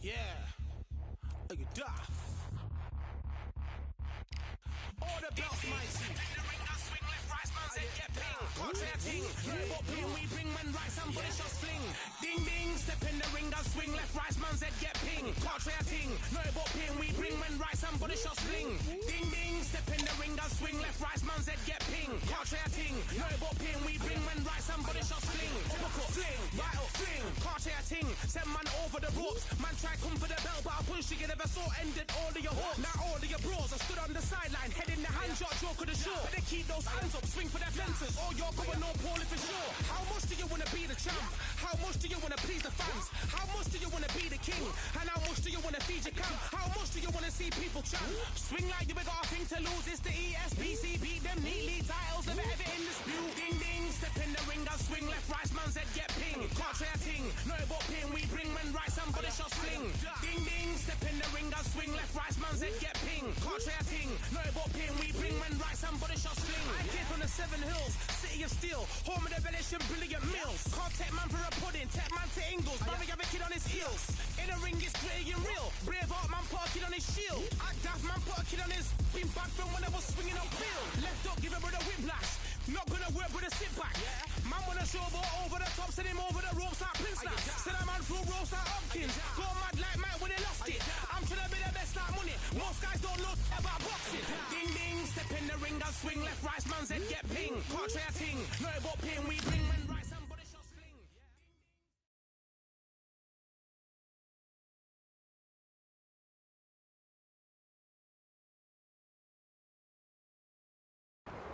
Yeah. Are you daft? All the belts, mighty. Swing left, right, man's head get ping. Can't try a ting. But ping, we bring man right, somebody shot fling. Ding ding, step in the ring, and swing left, right, man's head get ping. Can't try a ting. No, but ping, we bring man right, somebody shot fling. Ding ding, step in the ring, and swing left, right, man's head get ping. Can't try a ting. No, but ping, we bring man right, somebody shot fling. Hook up, fling, right up, fling. Can't try a ting. Send man over the ropes. Man try come for the belt, but I punch you never saw ended all of your hopes. Now all of your bros are stood on the sideline, head in the hand shot, joke of the show. They keep those hands up, swing for their fences. Oh, you're going no Paul if it's sure. How much do you want to be the champ? How much do you want to please the fans? How much do you want to be the king? And how much do you want to feed your camp? How much do you want to see people champ? Swing like you got a thing to lose. It's the ESPC, beat them neatly. Titles never ever in dispute. Ding ding, step in the ring and swing left, right, man's head get ping. Can't try a ting, no but ping. We bring men right, somebody shot sling. Ding ding, step in the ring and swing left, right, man's head get ping. Can't try a ting, no but ping. We bring men right, somebody shot sling. I came from the 7 Hills, city of steel, home of the village and brilliant mills. Can't take man for a pudding, take man to Ingles. Brother have a kid on his heels. In the ring it's gritty and real. Brave art man put a kid on his shield. Act daft man put a kid on his. Been back from when I was swinging on field. Left up, give him with a whiplash. Not gonna work with a sit back. Man wanna show ball over the top, send him over the ropes like Prince Lash. Send a man through ropes like Hopkins. Go mad like Mike when they lost it. I'm trying to be the best like money. Most guys don't know about boxing. Ding ding, step in the ring and swing left, right, man's head get ping. Can't try a ting, no but ping. We bring men right, somebody shot sling.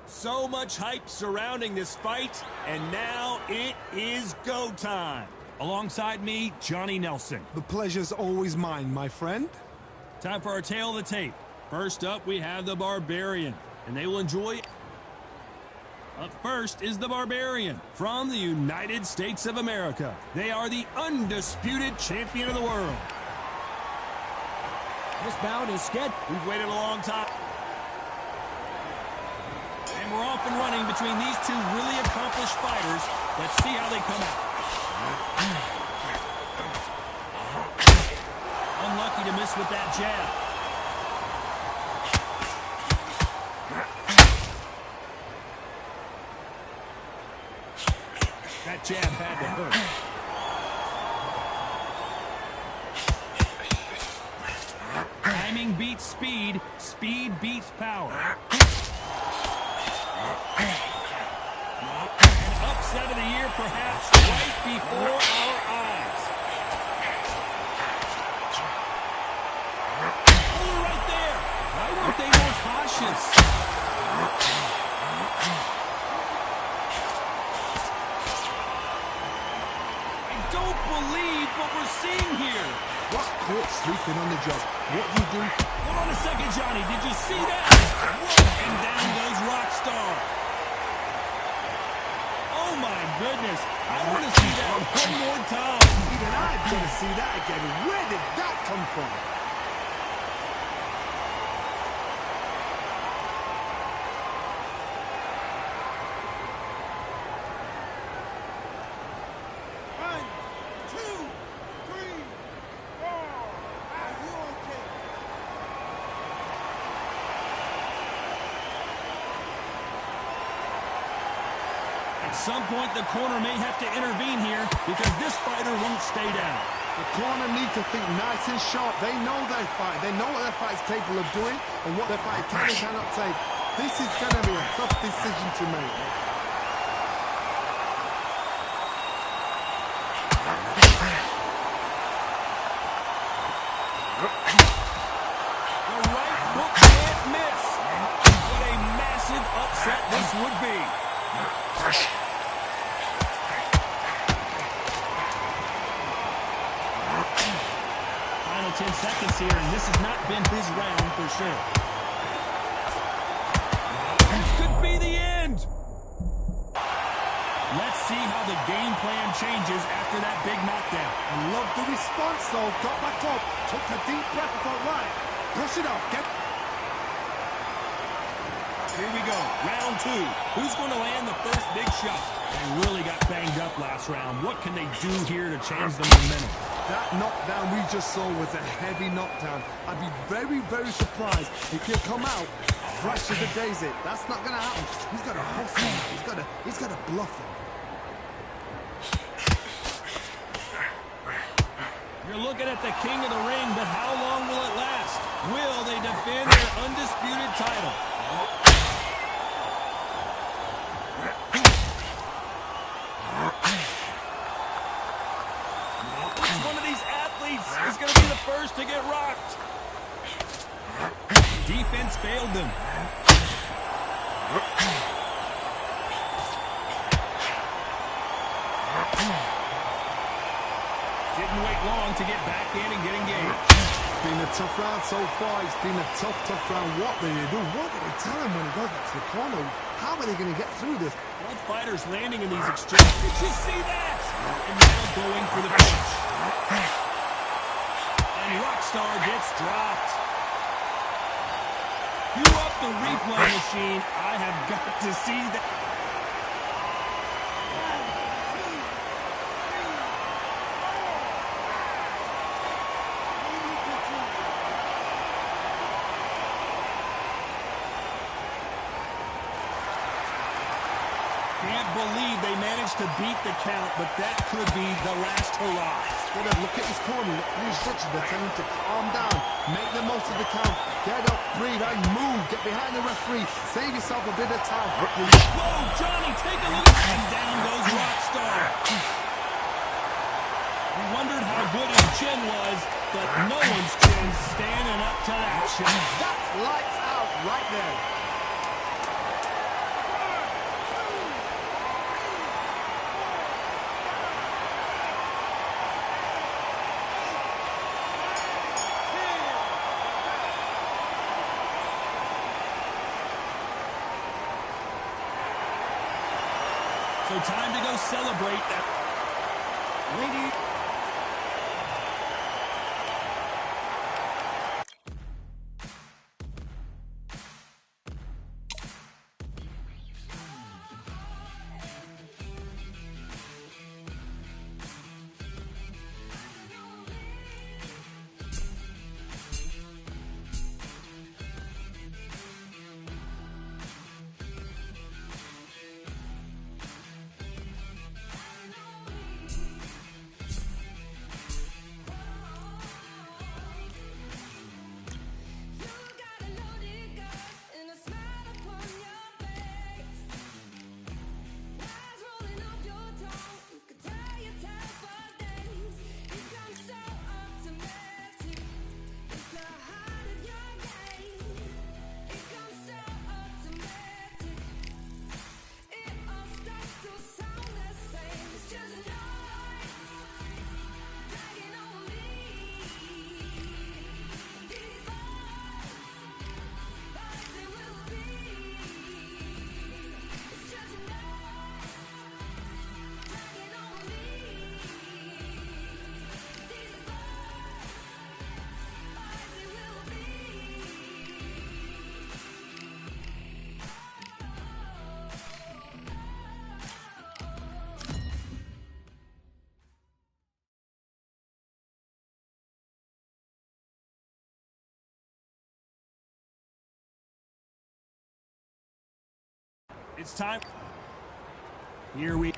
So much hype surrounding this fight, and now it is go time. Alongside me, Johnny Nelson. The pleasure's always mine, my friend. Time for our tale of the tape. First up, we have the Barbarian, and they will enjoy... Up first is the Barbarian from the United States of America. They are the undisputed champion of the world. This bout is scheduled. We've waited a long time. And we're off and running between these two really accomplished fighters. Let's see how they come out. Unlucky to miss with that jab. That jab had to hurt. Timing beats speed. Speed beats power. An upset of the year, perhaps, right before our eyes. Oh, right there. Why weren't they more cautious? I don't believe what we're seeing here. What caught sleeping on the job? What do you do? Hold on a second, Johnny. Did you see that? Whoa, and down goes Rockstar. Oh, my goodness. I want to see that one more time. Even I've got to see that again. Where did that come from? At some point, the corner may have to intervene here because this fighter won't stay down. The corner need to think nice and sharp. They know their fight. They know what their fight's capable of doing and what their fight can and cannot take. This is going to be a tough decision to make. The right hook can't miss. What a massive upset this would be. Final 10 seconds here, and this has not been his round for sure. This could be the end. Let's see how the game plan changes after that big knockdown. I love the response, though. Got back up, took a deep breath and thought, right, brush it off, get... Here we go, round two. Who's going to land the first big shot? They really got banged up last round. What can they do here to change the momentum? That knockdown we just saw was a heavy knockdown. I'd be very, very surprised if he'll come out fresh as a daisy. That's not going to happen. He's got to hustle. He's got to bluff him. You're looking at the king of the ring, but how long will it last? Will they defend their undisputed title? Which one of these athletes is going to be the first to get rocked? Defense failed them. Didn't wait long to get back in and get engaged. It's been a tough round so far. It's been a tough round. What do they do? What do they tell him when he goes back to the corner? How are they going to get through this? Both fighters landing in these exchanges. Did you see that? And now going for the finish. And Rockstar gets dropped. Cue up the replay machine. I have got to see that. Can't believe they managed to beat the count, but that could be the last hurrah. Look at his corner. Look at the instructions. They're telling him to calm down. Make the most of the count. Get up, breathe, and move. Get behind the referee. Save yourself a bit of time. Whoa, Johnny, take a look. And down goes Rockstar. We wondered how good his chin was, but no one's chin's standing up to that shit. That's lights out right there. So time to go celebrate that. Lady. It's time. Here we.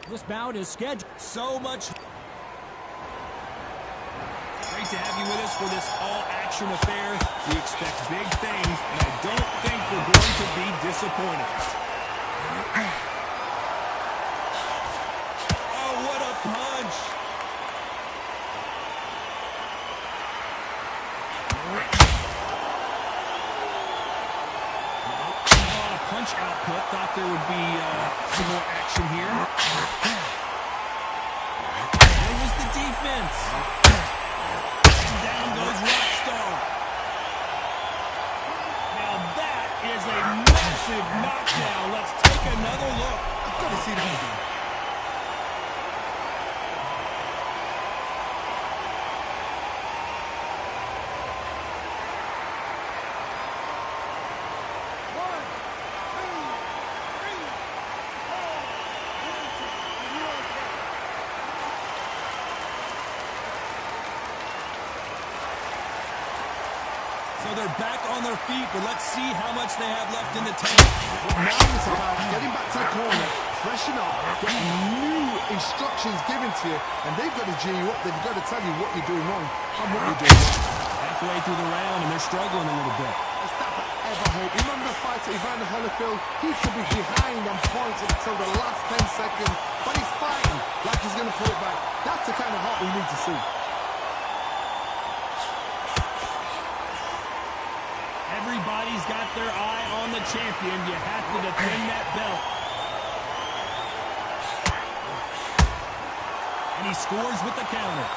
This bout is scheduled. So much. Great to have you with us for this all-action affair. We expect big things, and I don't think we're going to be disappointed. Oh, what a punch! Punch output. Thought there would be some more action here. There was the defense. And down goes Rockstar. Now that is a massive knockdown. Let's take another look. I've got to see that again. they're back on their feet, but let's see how much they have left in the tank. Now it's about getting back to the corner, freshen up, getting new instructions given to you, and they've got to G you up. They've got to tell you what you're doing wrong and what you're doing right. Halfway through the round, and they're struggling a little bit. Is that ever hope? Remember the fight at Evander Holyfield? He could be behind on points until the last 10 seconds, but he's fighting like he's going to pull it back. That's the kind of heart we need to see. Everybody's got their eye on the champion. You have to defend that belt. And he scores with the counter.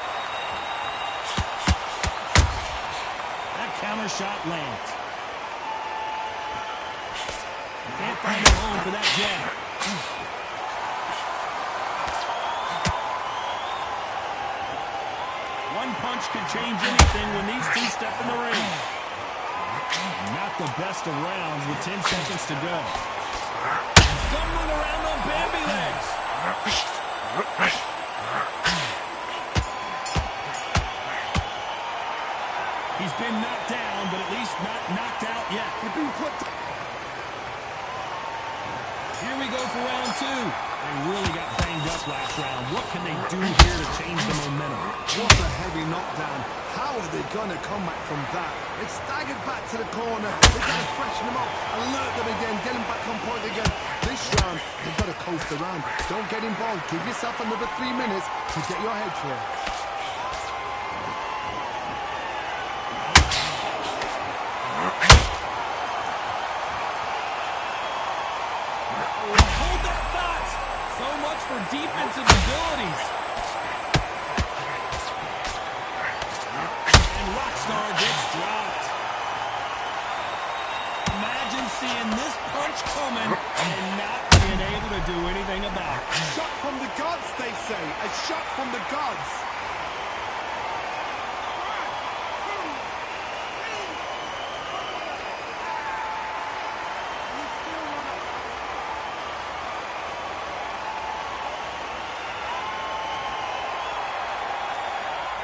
That counter shot lands. Can't find a home for that jab. One punch can change anything when these two step in the ring. Not the best of rounds with 10 seconds to go. Stumbling around on Bambi legs. He's been knocked down, but at least not knocked out yet. Here we go for round two. They really got banged up last round. What can they do here to change the momentum? What a heavy knockdown. How are they going to come back from that? They staggered back to the corner. They've got to freshen them up, alert them again, get them back on point again. This round, they've got to coast around. Don't get involved. Give yourself another 3 minutes to get your head clear. Hold that thought. So much for defensive abilities. And Rockstar gets dropped. Imagine seeing this punch coming and not being able to do anything about it. Shot from the gods, they say. A shot from the gods.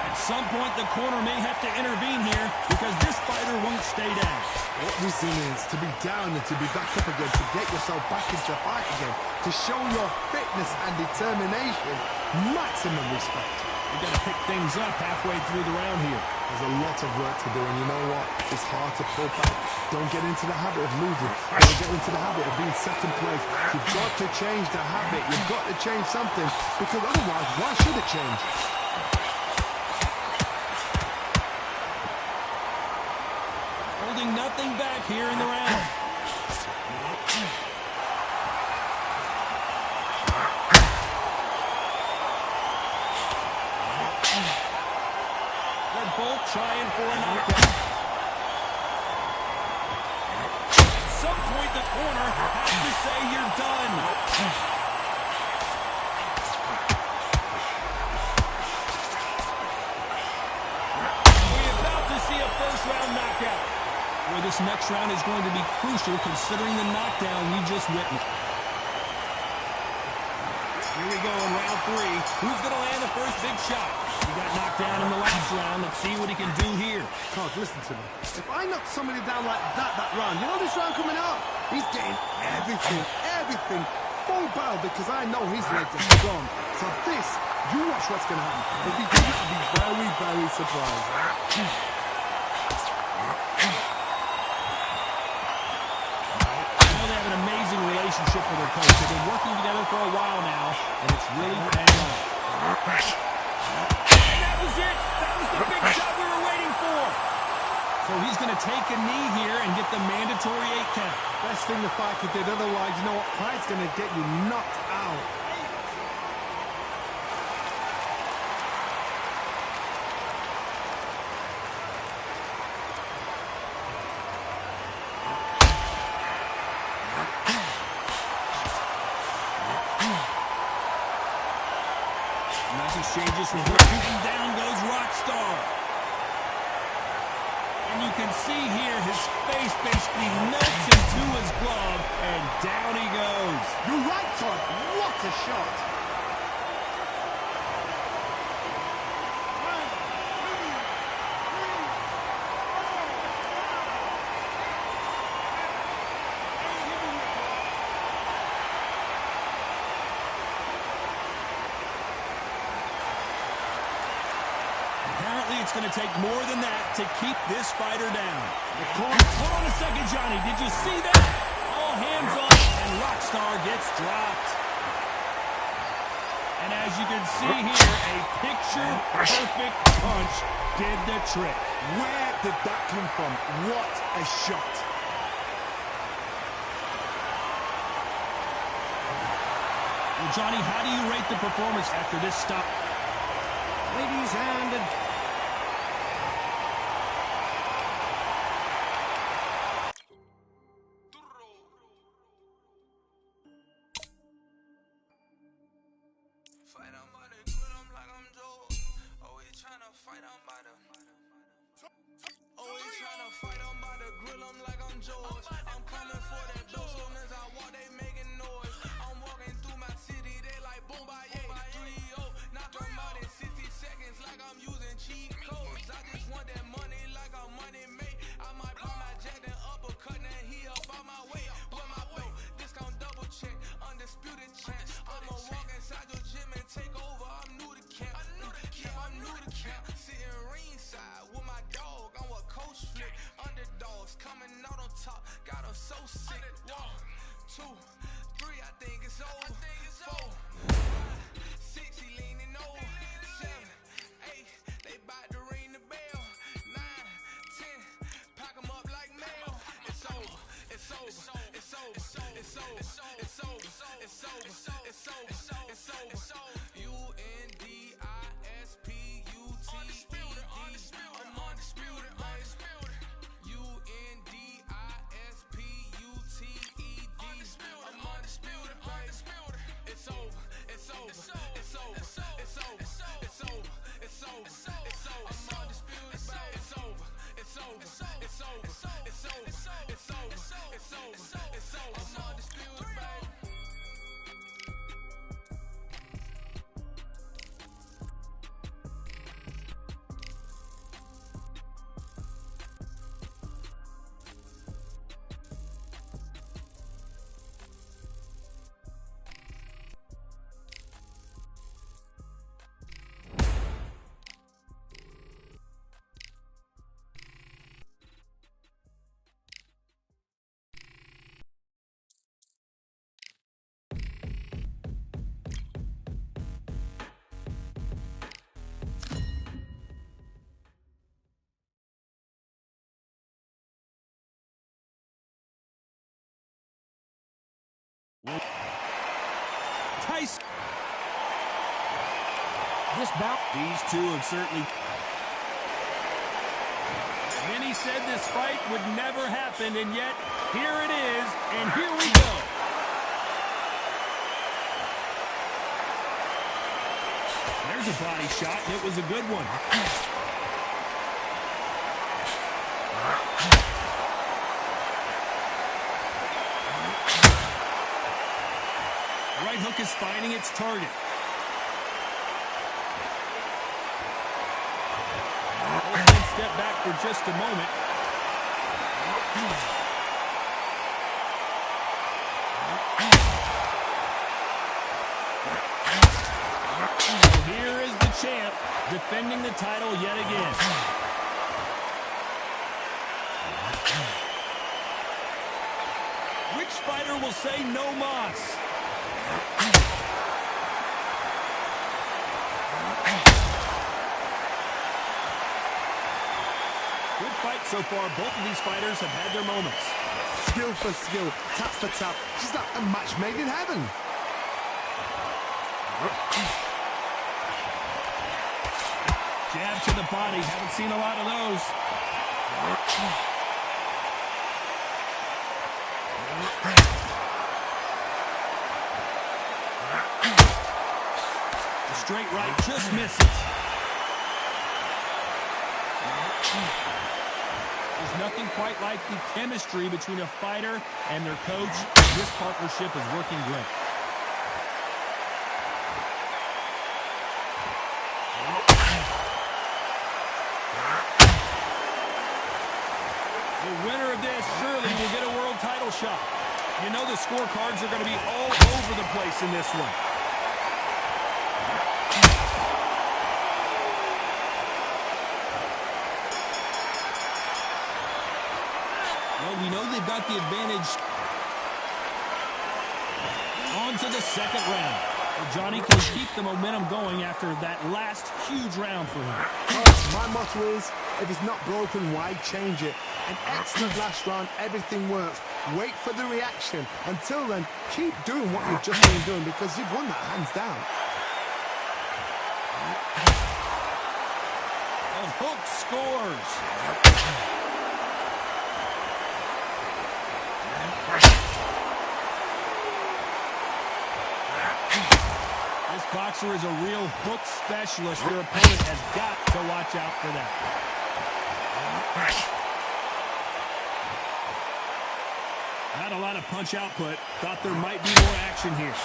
At some point, the corner may have to intervene here because this fighter won't stay down. What resilience, to be down and to be back up again, to get yourself back into the fight again, to show your fitness and determination. Maximum respect. We've got to pick things up halfway through the round here. There's a lot of work to do, and you know what? It's hard to pull back. Don't get into the habit of losing. Don't get into the habit of being second place. You've got to change the habit. You've got to change something, because otherwise, why should it change? Holding nothing back here in the round. They're both trying for a knockout. At some point, the corner has to say you're done. We're about to see a first-round knockout. Well, this next round is going to be crucial considering the knockdown we just witnessed. Here we go in round three. Who's going to land the first big shot? He got knocked down in the last round. Let's see what he can do here. God, listen to me. If I knock somebody down like that round, you know this round coming up? He's getting everything full barrel because I know his legs are strong. So this, you watch what's going to happen. If he does it, I'll be very, very surprised. Relationship with their coach. They've been working together for a while now, and it's really paying off. And that was it. That was the big shot we were waiting for. So he's going to take a knee here and get the mandatory 8 count. Best thing the fighter did. Otherwise, you know what? Pride's going to get you knocked out. Exchanges from here, and down goes Rockstar. And you can see here his face basically melts into his glove, and down he goes. You're right, Todd. What a shot. it's going to take more than that to keep this fighter down. Hold on a second, Johnny. Did you see that? All hands on, and Rockstar gets dropped. And as you can see here, a picture-perfect punch did the trick. Where did that come from? What a shot. Well, Johnny, how do you rate the performance after this stop? Ladies and Tyson. this bout. These two have certainly... Many said this fight would never happen, and yet here it is, and here we go. There's a body shot, and it was a good one. Right hook is finding its target. Step back for just a moment. Here is the champ defending the title yet again. Which fighter will say no mas? Good fight so far. Both of these fighters have had their moments. Skill for skill, tap for tap. Just like a match made in heaven. Jab to the body. Haven't seen a lot of those. The straight right just misses. There's nothing quite like the chemistry between a fighter and their coach. This partnership is working great. The winner of this surely will get a world title shot. You know the scorecards are going to be all over the place in this one. we know they've got the advantage. On to the second round. Johnny can keep the momentum going after that last huge round for him. My motto is, if it's not broken, why change it? An excellent last round, everything works. Wait for the reaction. Until then, keep doing what you've just been doing because you've won that hands down. And Hook scores. This boxer is a real hook specialist. Your opponent has got to watch out for that. Not a lot of punch output. Thought there might be more action here.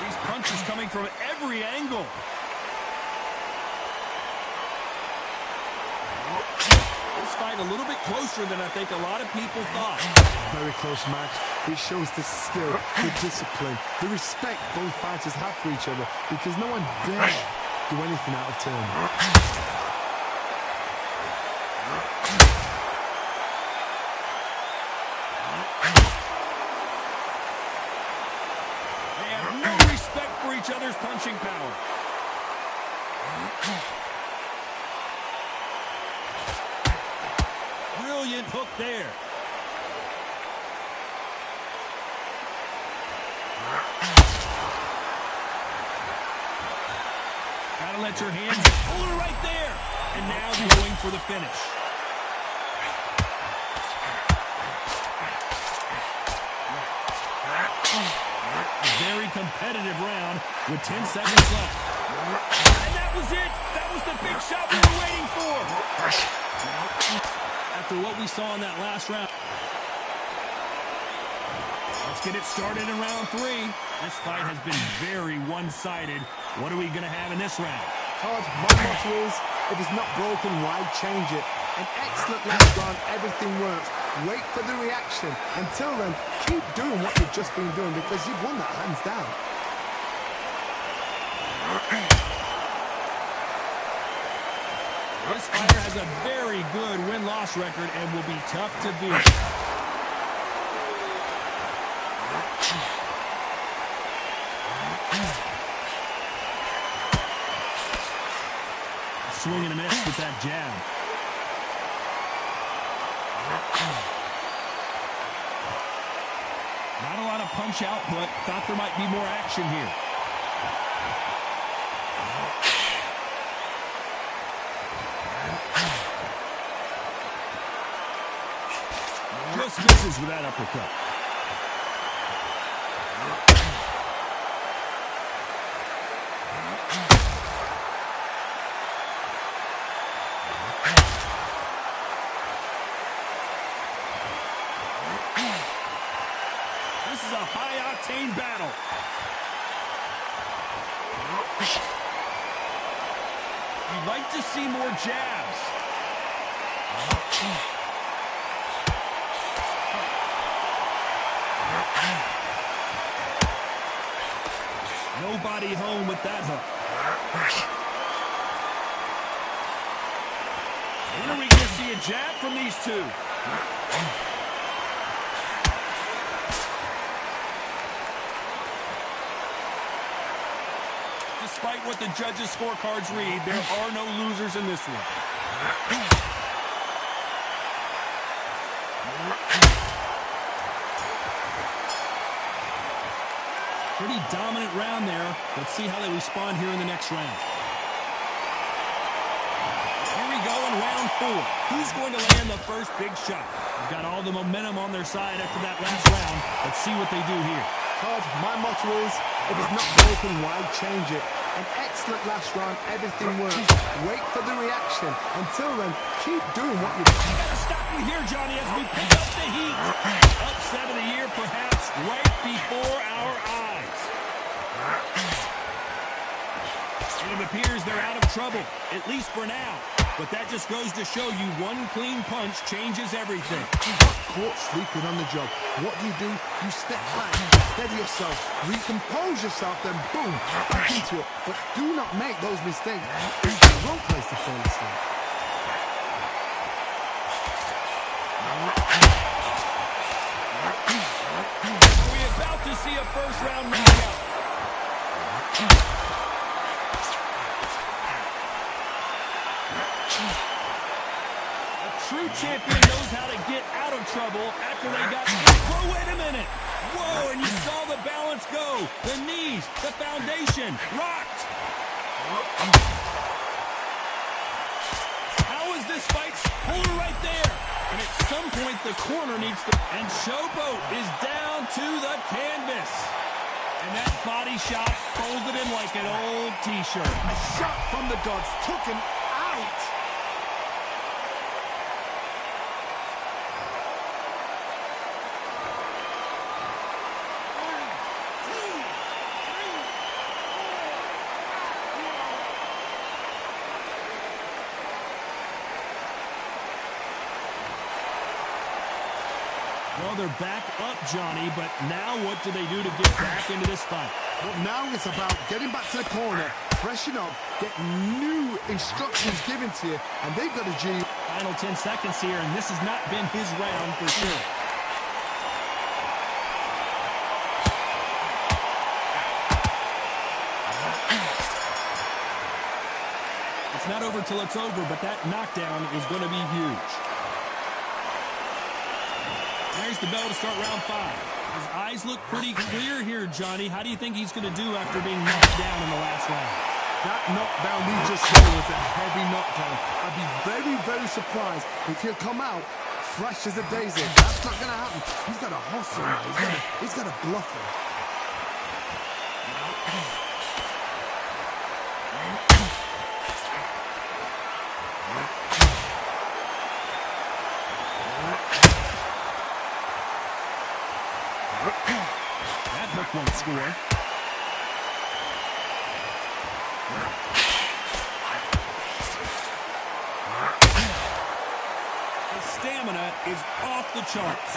These punches coming from every angle. This fight a little bit closer than I think a lot of people thought. Very close match. It shows the skill, the discipline, the respect both fighters have for each other because no one dare do anything out of turn. They have no respect for each other's punching power. Brilliant hook there. Gotta let your hands pull her right there. And now going for the finish. A very competitive round with 10 seconds left. And that was it. That was the big shot we were waiting for. After what we saw in that last round. Let's get it started in round 3. This fight has been very one-sided. What are we going to have in this round? Todd, my motto is, if it's not broken, why change it? An excellent last round, everything works. Wait for the reaction. Until then, keep doing what you've just been doing because you've won that hands down. This fighter has a very good win-loss record and will be tough to beat. Swing and a miss with that jab. Not a lot of punch output. Thought there might be more action here. Just misses with that uppercut. This is a high-octane battle. You'd like to see more jabs. Nobody home with that hook. When are we going to see a jab from these two? Despite what the judges' scorecards read, there are no losers in this one. Pretty dominant round there. Let's see how they respond here in the next round. Here we go in round 4. Who's going to land the first big shot? They've got all the momentum on their side after that last round. Let's see what they do here. Todd, my motto is, if it's not broken, why change it? An excellent last round, everything works. Wait for the reaction. Until then, keep doing what you've done. Gotta stop you here, Johnny, as we pick up the heat. Upset of the year, perhaps, right before our eyes. And it appears they're out of trouble, at least for now. But that just goes to show you one clean punch changes everything. You got caught sleeping on the job. What do? You step back, steady yourself, recompose yourself, then boom, back into it. But do not make those mistakes. It's the wrong place to fall asleep. Are we about to see a first-round knockout? True champion knows how to get out of trouble after they got... Whoa, wait a minute. Whoa, and you saw the balance go. The knees, the foundation, rocked. How is this fight? Hold her right there. And at some point, the corner needs to... And Showboat is down to the canvas. And that body shot folded him like an old T-shirt. A shot from the gods took him out. Well, they're back up, Johnny, but now what do they do to get back into this fight? Well, now it's about getting back to the corner, freshen up, get new instructions given to you, and they've got a G. Final 10 seconds here, and this has not been his round for sure. It's not over till it's over, but that knockdown is going to be huge. There's the bell to start round 5. His eyes look pretty clear here, Johnny. How do you think he's going to do after being knocked down in the last round? That knockdown we just saw was a heavy knockdown. I'd be very, very surprised if he'll come out fresh as a daisy. That's not going to happen. He's got to hustle now. He's got to bluff him. That hook won't score. His stamina is off the charts.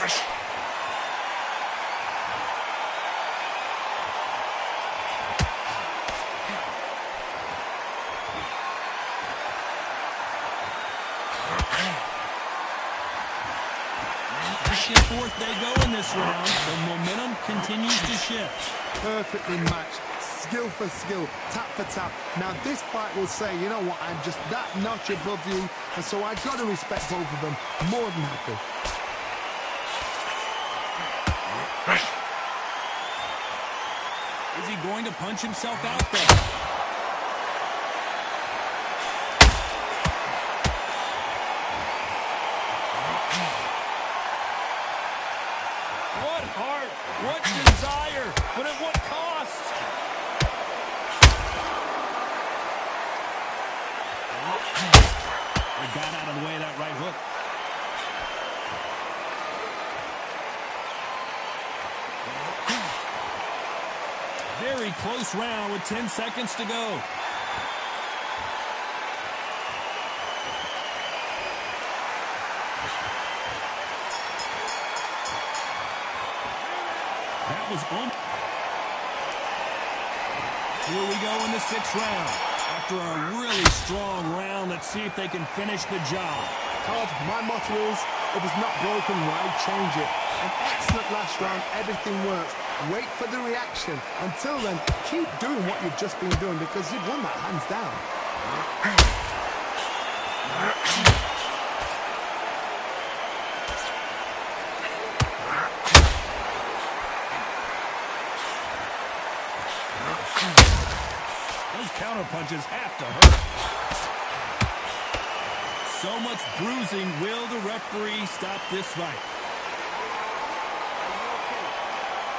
Back and forth they go in this round. The momentum continues to shift. Perfectly matched, skill for skill, tap for tap. Now this fight will say, you know what, I'm just that notch above you, and so I got to respect both of them more than happy. Is he going to punch himself out there? What heart, what desire, but at what cost? He got out of the way of that right hook. Very close round with 10 seconds to go. That was on. Here we go in the 6th round. After a really strong round, let's see if they can finish the job. Todd, my motto is, if it's not broken, why change it? An excellent last round, everything works. Wait for the reaction. Until then, keep doing what you've just been doing because you've won that hands down. Those counter punches have to hurt. So much bruising. Will the referee stop this fight?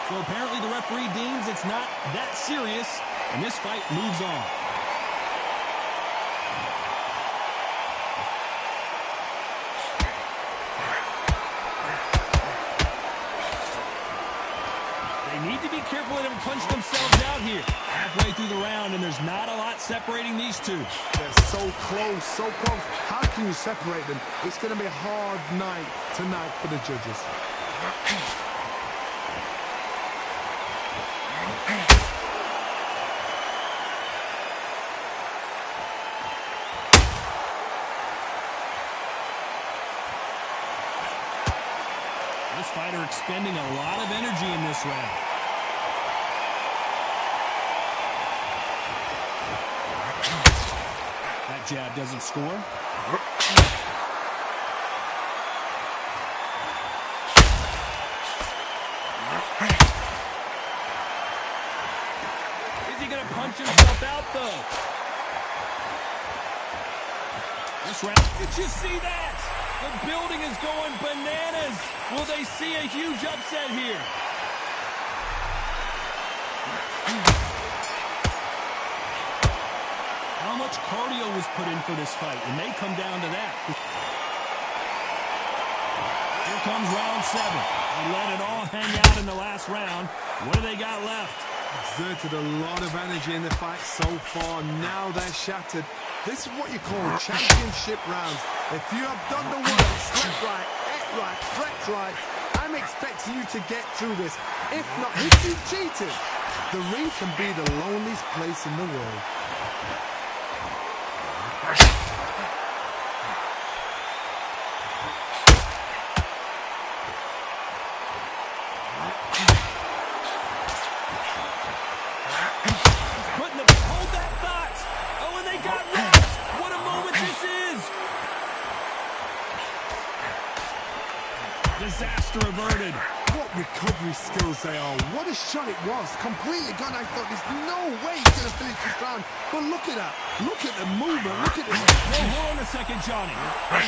So apparently the referee deems it's not that serious, and this fight moves on. They need to be careful they don't punch themselves out here. halfway through the round, and there's not a lot separating these two. They're so close, so close. How can you separate them? It's going to be a hard night tonight for the judges. This fighter expending a lot of energy in this round. That jab doesn't score. Is he going to punch himself out, though? This round, did you see that? The building is going bananas. Will they see a huge upset here? How much cardio was put in for this fight? It may come down to that. Here comes round 7. They let it all hang out in the last round. What do they got left? Exerted a lot of energy in the fight so far. Now they're shattered. This is what you call championship rounds. If you have done the work, slept right, ate right, slept right, I'm expecting you to get through this. If not, if you've cheated, the ring can be the loneliest place in the world. Hold that thought. Oh, and they got wrapped. What a moment this is. Disaster averted. What recovery skills they are. What a shot it was. Completely gone. I thought there's no way he's going to finish this round. But look at that. Look at the movement. Look at this. Well, hold on a second, Johnny.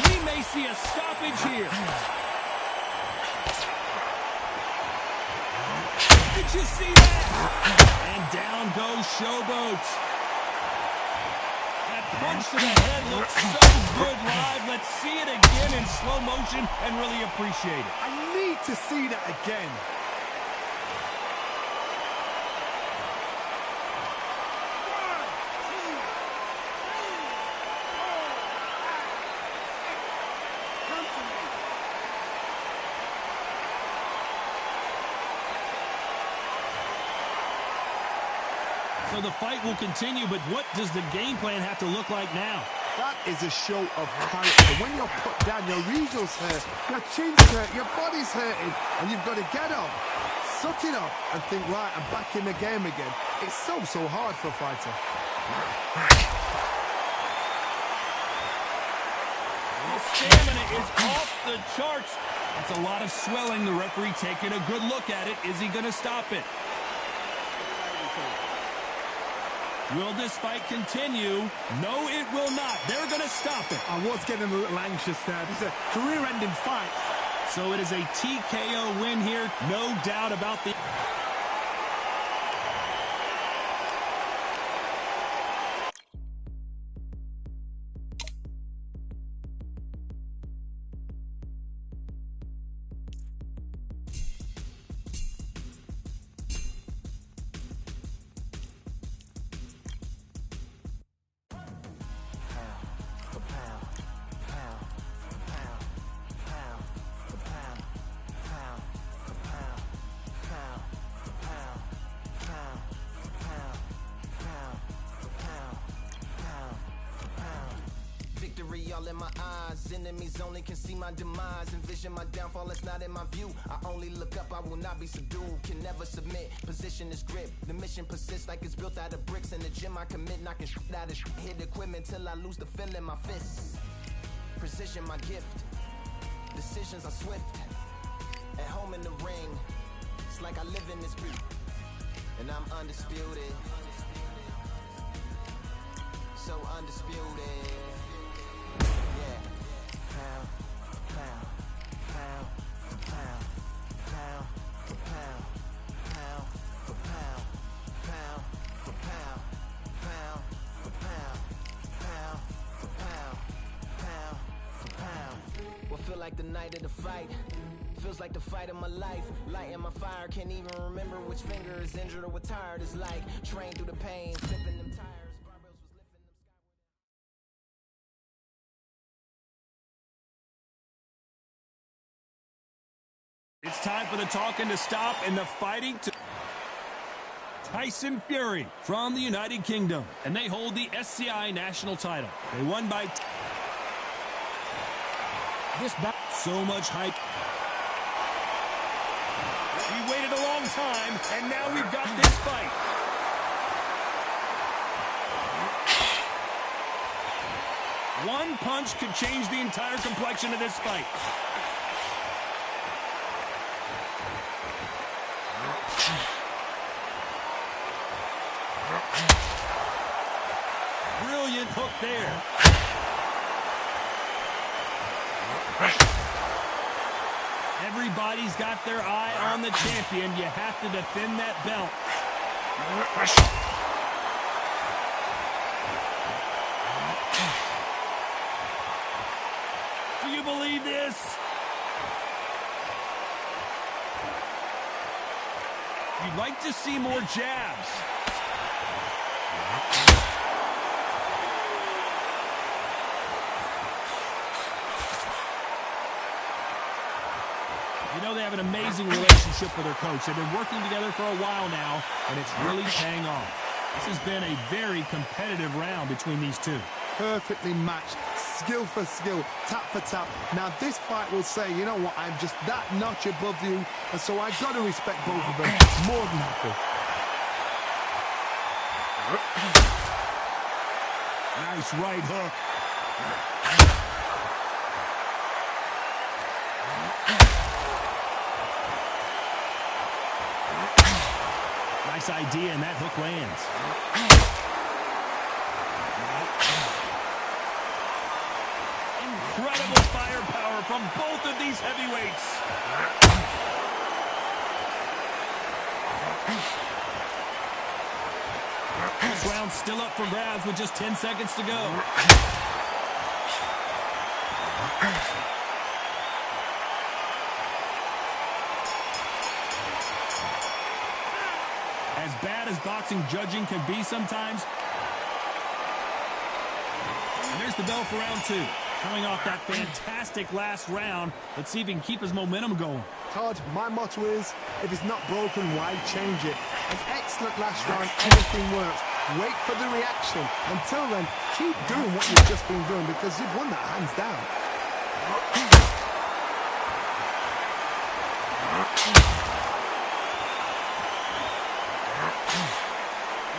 We may see a stoppage here. Did you see that? And down goes Showboat. That punch to the head looks so good live. Let's see it again in slow motion and really appreciate it. I need to see that again. So the fight will continue, but what does the game plan have to look like now? That is a show of character. When you're put down, your regionals hurt, your chin's hurt, your body's hurting, and you've got to get up, suck it up, and think, right, I'm back in the game again. It's so hard for a fighter. The stamina is off the charts. That's a lot of swelling. The referee taking a good look at it. Is he going to stop it? Will this fight continue? No, it will not. They're going to stop it. I was getting a little anxious there. It's a career-ending fight. So it is a TKO win here. No doubt about the... All in my eyes, enemies only can see my demise. Envision my downfall, it's not in my view. I only look up, I will not be subdued. Can never submit, position is grip. The mission persists like it's built out of bricks. In the gym I commit, knocking shit out of hit equipment till I lose the feel in my fists. Precision my gift, decisions are swift. At home in the ring, it's like I live in this beat. And I'm undisputed, so undisputed. What feel like the night of the fight? Feels like the fight of my life. Lighting my fire, can't even remember which finger is injured or what tired is like. Train through the pain, flipping them tires. Barbells was lifting them skyward. It's time for the talking to stop and the fighting to... Tyson Fury from the United Kingdom, and they hold the SCI national title. They won by... So much hype. We waited a long time, and now we've got this fight. One punch could change the entire complexion of this fight. Brilliant hook there. Everybody's got their eye on the champion. You have to defend that belt. Do you believe this? You'd like to see more jabs. You know, they have an amazing relationship with their coach. They've been working together for a while now, and it's really paying off. This has been a very competitive round between these two. Perfectly matched, skill for skill, tap for tap. Now this fight will say, you know what, I'm just that notch above you, and so I've got to respect both of them. More than happy. Nice right hook. Nice idea, and that hook lands. Incredible firepower from both of these heavyweights. This round's still up for grabs with just 10 seconds to go. As bad as boxing judging can be sometimes. And there's the bell for round two. Coming off that fantastic last round, let's see if he can keep his momentum going. Todd, my motto is, if it's not broken, why change it? An excellent last round, anything works. Wait for the reaction. Until then, keep doing what you've just been doing because you've won that hands down.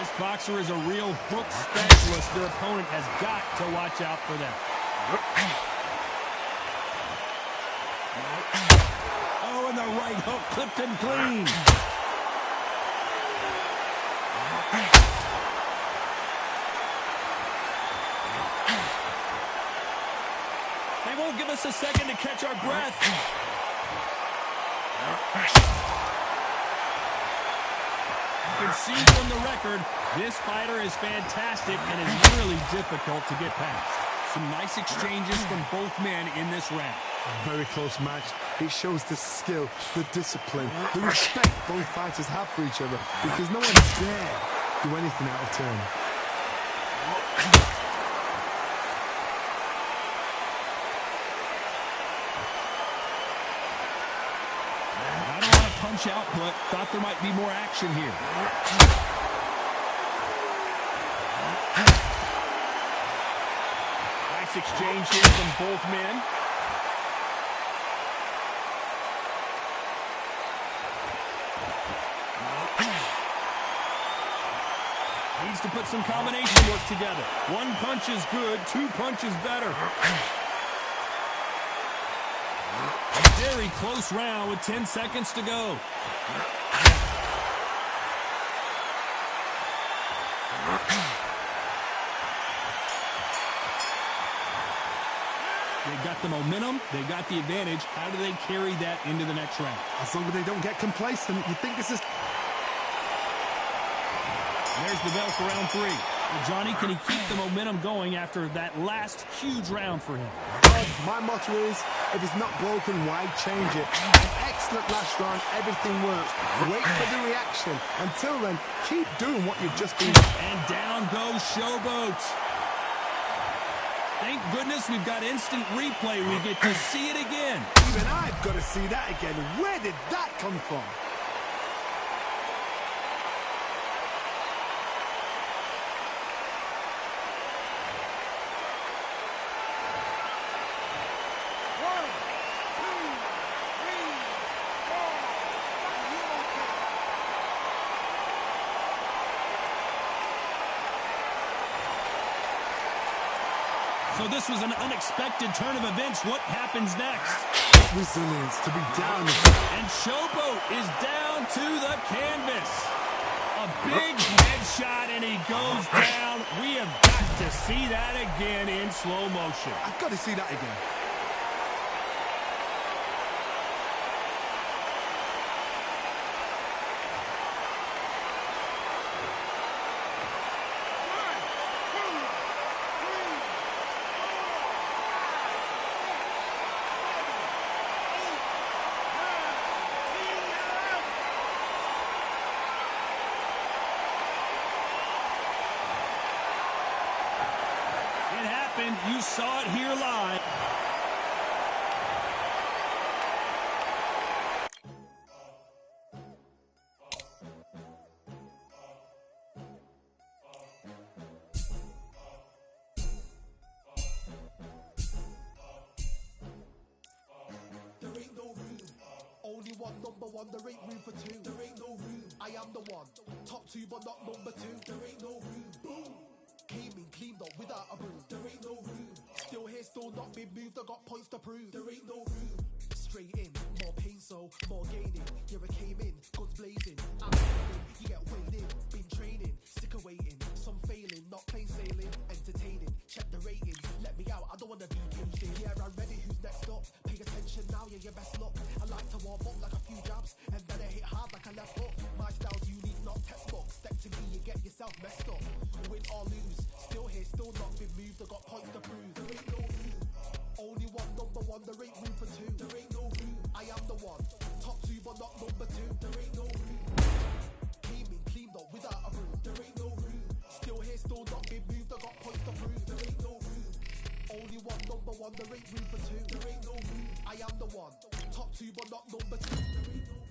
This boxer is a real hook specialist. Their opponent has got to watch out for that. Oh, and the right hook clipped him clean. They won't give us a second to catch our breath. You can see from the record, this fighter is fantastic and is really difficult to get past. Some nice exchanges from both men in this round. A very close match. It shows the skill, the discipline, the respect both fighters have for each other because no one dare do anything out of turn. Not a lot of punch output. Thought there might be more action here. Nice exchange here from both men. Needs to put some combination work together. One punch is good, two punches better. Very close round with 10 seconds to go. They've got the momentum, they've got the advantage. How do they carry that into the next round? As long as they don't get complacent, you think this is... There's the bell for round three. Well, Johnny, can he keep the momentum going after that last huge round for him? My motto is, if it's not broken, why change it? An excellent last round, everything works. Wait for the reaction. Until then, keep doing what you've just been doing. And down goes Showboat. Thank goodness we've got instant replay. We get to see it again. Even I've got to see that again. Where did that come from? So this was an unexpected turn of events. What happens next? Resilience to be down. And Showboat is down to the canvas. A big headshot, and he goes down. We have got to see that again in slow motion. I've got to see that again. You saw it here live. There ain't no room. Only one, number one. There ain't room for two. There ain't no room. I am the one. Top two, but not number two. There ain't no room. Boom. Came in, cleaned up without a broom. There ain't no room. Still here, still not been moved. I got points to prove. There ain't no room. Straight in, more pain, so more gaining. Yeah, I came in, guns blazing. I'm moving, you get weighed in. Been training, sick of waiting. Some failing, not plain sailing. Entertaining, check the rating. Let me out, I don't wanna be caged in. Yeah, I'm ready, who's next up? Pay attention now, yeah, your best luck. I like to warm up like a few jabs, and then I hit hard like a left hook. My style's unique, not textbook. Step to me, you get yourself messed up. Win or lose, still here, still not been moved. I got points to prove. There ain't no room. Only one, number one. There ain't room for two. There ain't no room. I am the one. Top two, but not number two. There ain't no room. Came in, cleaned up without a broom. There ain't no room. Still here, still not been moved. I got points to prove. There ain't no room. Only one, number one. There ain't room for two. There ain't no room. I am the one. Top two, but not number two. There ain't no room.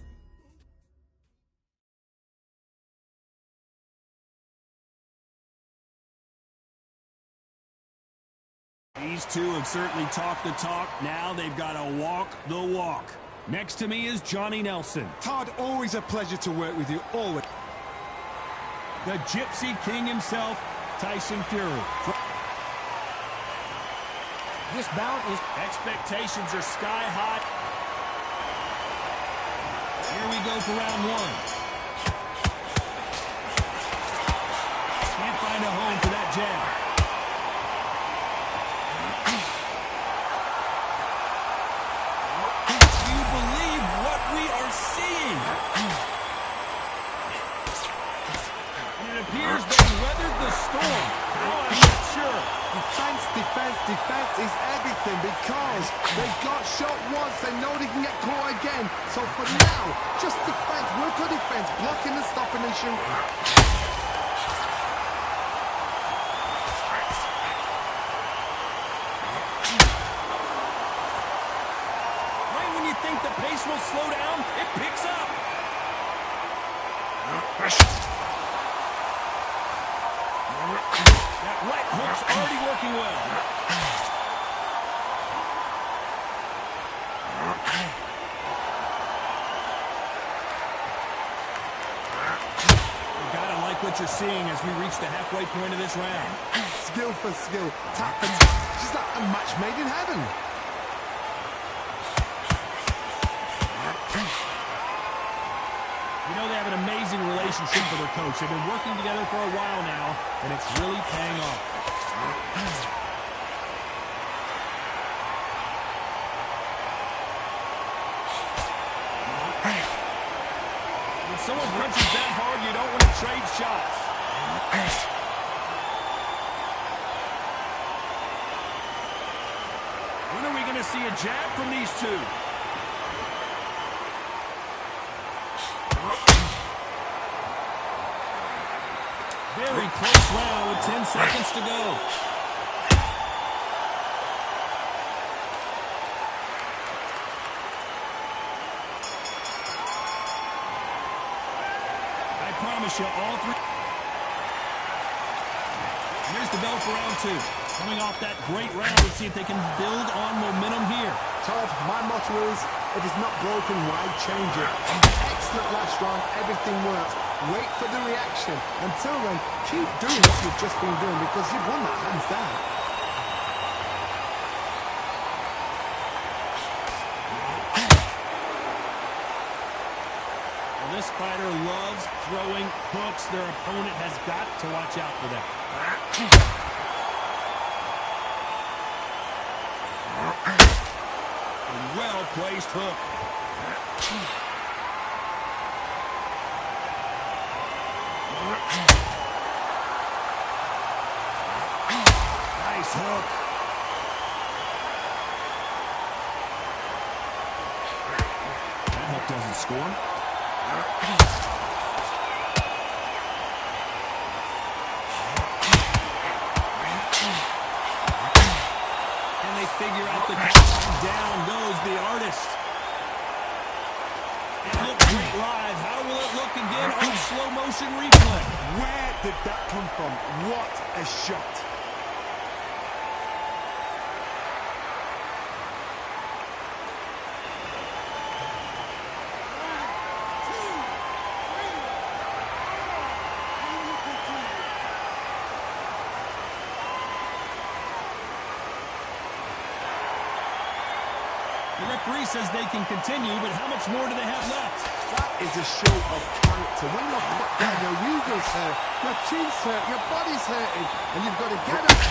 These two have certainly talked the talk. Now they've got to walk the walk. Next to me is Johnny Nelson. Todd, always a pleasure to work with you, always. The Gypsy King himself, Tyson Fury. This bout is... Expectations are sky high. Here we go for round one. Can't find a home for that jab. Defense is everything because they got shot once, they know they can get caught again. So for now, just defense, work on defense, blocking and stopping and shoot. Right when you think the pace will slow down, it picks up. That right hook's already working well. You gotta like what you're seeing as we reach the halfway point of this round. Skill for skill, tap for tap, just like a match made in heaven. You know, they have an amazing relationship with their coach. They've been working together for a while now, and it's really paying off. When someone punches that hard, you don't want to trade shots. going to see a jab from these two? Very close round with 10 seconds to go. I promise you, all three. Here's the bell for round two. Coming off that great round, let's see if they can build on momentum here. Todd, my motto is, if it's not broken, why change it? Excellent last round, everything works. Wait for the reaction. Until then, keep doing what you've just been doing because you've won that hands down. Well, this fighter loves throwing hooks. Their opponent has got to watch out for that. A well-placed hook. Nice hook. That hook doesn't score. And they figure out the count. Down goes the artist. It looked great live. How will it look again on slow motion replay? Where did that come from? What a shot. The referee says they can continue, but how much more do they have left? That is a show of character. When you're put down, your ego's hurt, your chin's hurt, your body's hurting, and you've got to get up,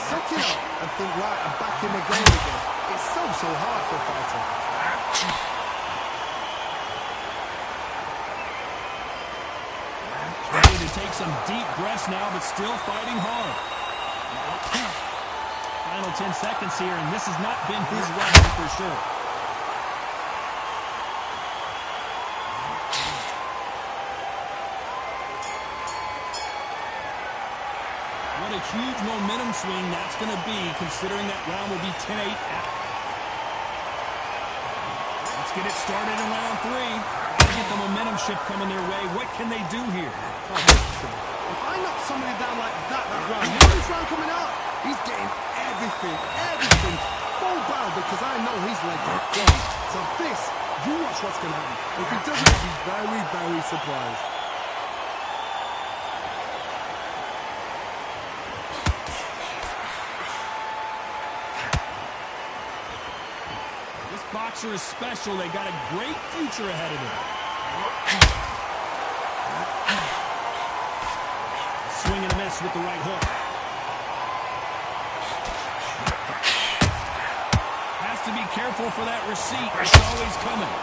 suck it up, and think, right, I'm back in the game again. It's so hard for a fighter. Ready to take some deep breaths now, but still fighting hard. Final 10 seconds here, and this has not been his weapon for sure. What a huge momentum swing that's going to be, considering that round will be 10-8. Let's get it started in round three. Got to get the momentum shift coming their way. What can they do here? If I knock somebody down like that round, you know this round coming out? He's getting everything full barrel because I know he's legs are gone. So this, you watch what's going to happen. If he doesn't, I'll be very surprised. This boxer is special. They got a great future ahead of him. Swing and a miss with the right hook. Has to be careful for that receipt. It's always coming.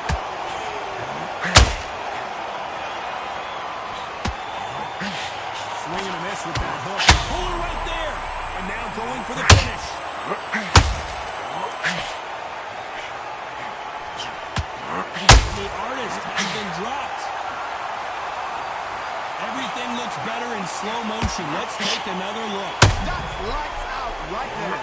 Swing and a miss with that hook. Pull it right there. And now going for the finish. The artist has been dropped. Everything looks better in slow motion. Let's take another look. That's lights out right there.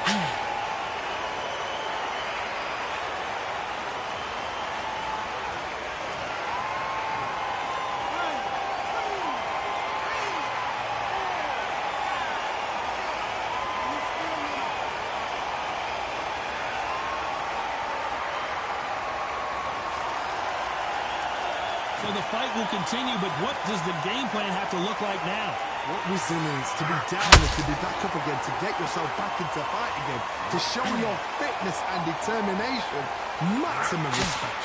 So the fight will continue, but what does the game plan have to look like now? What resilience, to be down and to be back up again, to get yourself back into fight again, to show your fitness and determination. Maximum respect.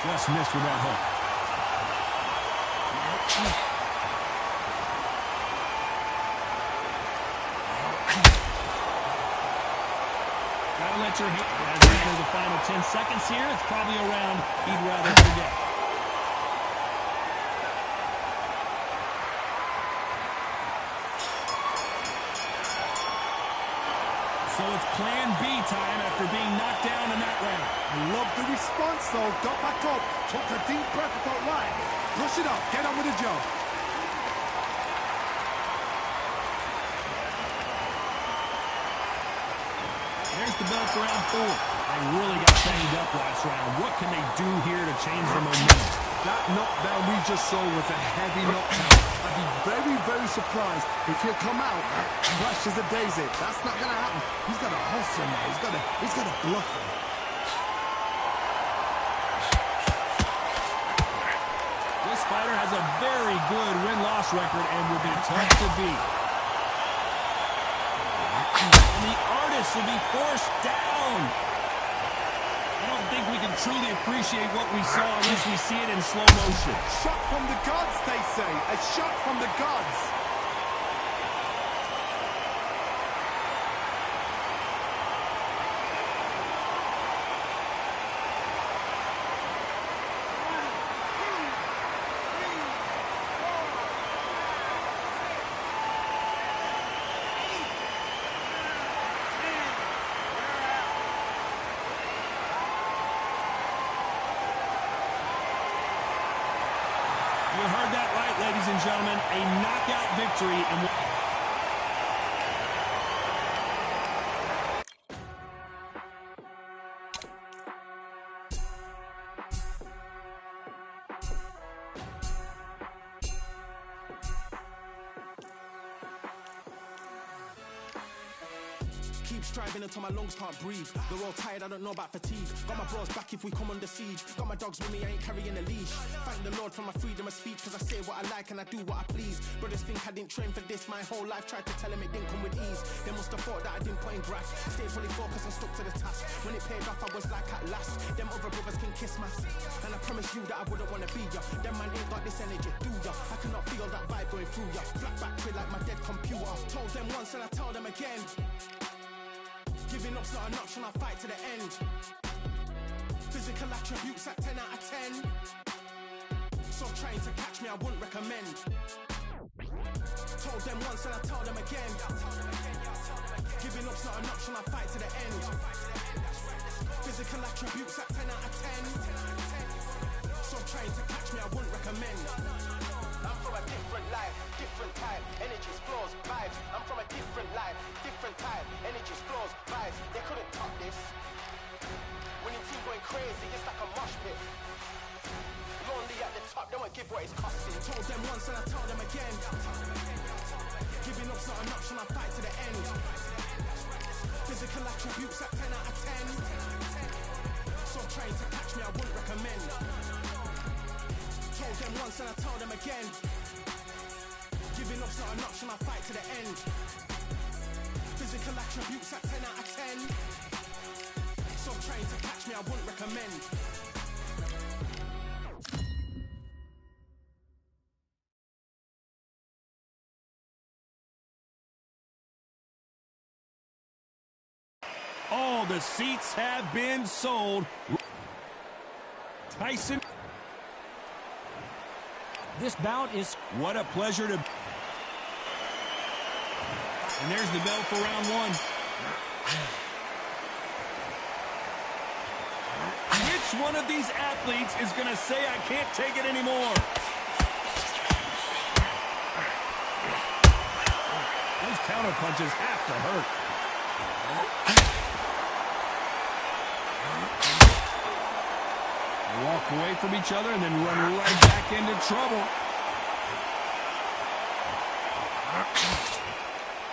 Just missed with that hook. Gotta let your hand. As we enter the final 10 seconds here, it's probably a round he'd rather forget. So it's plan B time after being knocked down in that round. I love the response, though. Got back up, took a deep breath and thought, right, brush it up, get on with the job. There's the bell for round 4. They really got banged up last round. What can they do here to change the momentum? That knockdown we just saw was a heavy knockdown. I'd be very, very surprised if he'll come out fresh as a daisy. That's not going to happen. He's got to hustle now. He's got to bluff him. This fighter has a very good win-loss record and will be tough to beat. And the artist will be forced down. I don't think we can truly appreciate what we saw unless we see it in slow motion. Shot from the gods, they say. A shot from the gods. You heard that right, ladies and gentlemen. A knockout victory. And Keep striving until my lungs can't breathe. They're all tired, I don't know about fatigue. Got my bros back if we come under siege. Got my dogs with me, I ain't carrying a leash. Thank the Lord for my freedom of speech, cause I say what I like and I do what I please. Brothers think I didn't train for this my whole life. Tried to tell them it didn't come with ease. They must have thought that I didn't put in graft. Stayed fully focused and stuck to the task. When it paid off, I was like at last. Them other brothers can kiss my ass. And I promise you that I wouldn't wanna be ya. Them man ain't got this energy, do ya? I cannot feel that vibe going through ya. Flat battery like my dead computer. Told them once and I tell them again. Giving up's not an option, I'll fight to the end. Physical attributes at 10 out of 10. So trying to catch me, I wouldn't recommend. Told them once and I tell them again. Giving up's not an option, I'll fight to the end. Physical attributes at 10 out of 10. So trying to catch me, I wouldn't recommend. I'm from a different life, different time, energies, flows, vibes. I'm from a different life, different time, energies, flows, vibes. They couldn't top this. Winning team going crazy, it's like a mosh pit. Lonely at the top, they won't give what it's costing. Told them once and I tell them again. Giving up's not an option, I'll fight to the end. Physical attributes at 10 out of 10. So trying to catch me, I wouldn't recommend. Told them once and I tell them again. Giving up's not an option, I'll fight to the end. Physical attributes at 10 out of 10. So trying to catch me, I wouldn't recommend. all the seats have been sold. Tyson. This bout is... What a pleasure to... And there's the bell for round 1. Which one of these athletes is going to say, I can't take it anymore? Those counter punches have to hurt. They walk away from each other and then run right back into trouble.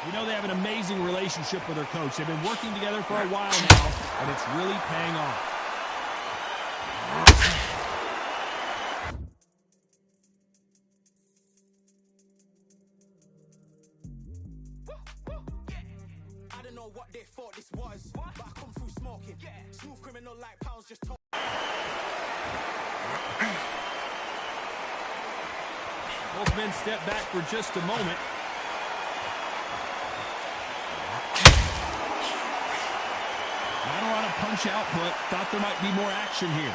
You know they have an amazing relationship with their coach. They've been working together for a while now, and it's really paying off. I don't know what they thought this was, but I come through smoking. Smooth criminal like pounds just told. Both men step back for just a moment. Not a lot of punch output. Thought there might be more action here.